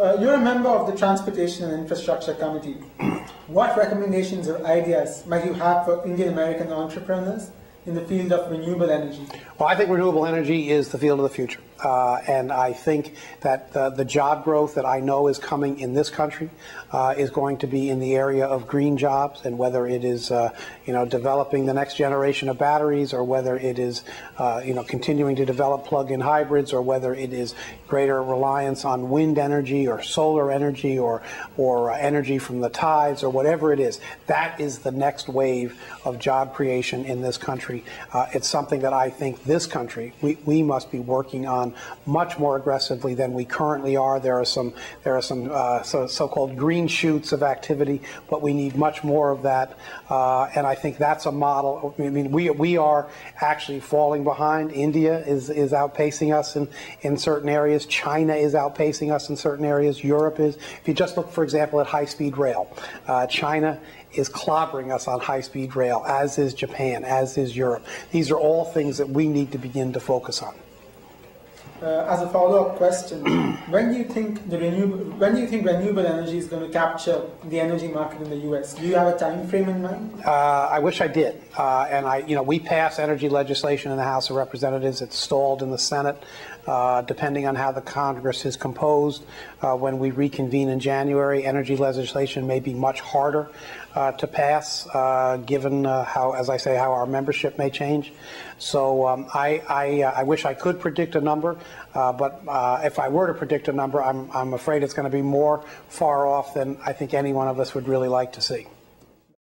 You're a member of the Transportation and Infrastructure Committee. What recommendations or ideas might you have for Indian American entrepreneurs in the field of renewable energy? Well, I think renewable energy is the field of the future. And I think that the job growth that I know is coming in this country is going to be in the area of green jobs, and whether it is developing the next generation of batteries, or whether it is continuing to develop plug-in hybrids, or whether it is greater reliance on wind energy or solar energy or energy from the tides, or whatever it is. That is the next wave of job creation in this country. It's something that I think this country, we must be working on much more aggressively than we currently are. There are some so-called green shoots of activity, but we need much more of that. And I think that's a model. I mean, we are actually falling behind. India is outpacing us in certain areas. China is outpacing us in certain areas. Europe is. If you just look, for example, at high-speed rail, China is clobbering us on high-speed rail, as is Japan, as is Europe. These are all things that we need to begin to focus on. As a follow-up question, when do you think renewable energy is going to capture the energy market in the U.S.? Do you have a time frame in mind? I wish I did. And we pass energy legislation in the House of Representatives. It's stalled in the Senate. Depending on how the Congress is composed, when we reconvene in January, energy legislation may be much harder to pass, given how, as I say, how our membership may change. So I wish I could predict a number, but if I were to predict a number, I'm afraid it's going to be more far off than I think any one of us would really like to see.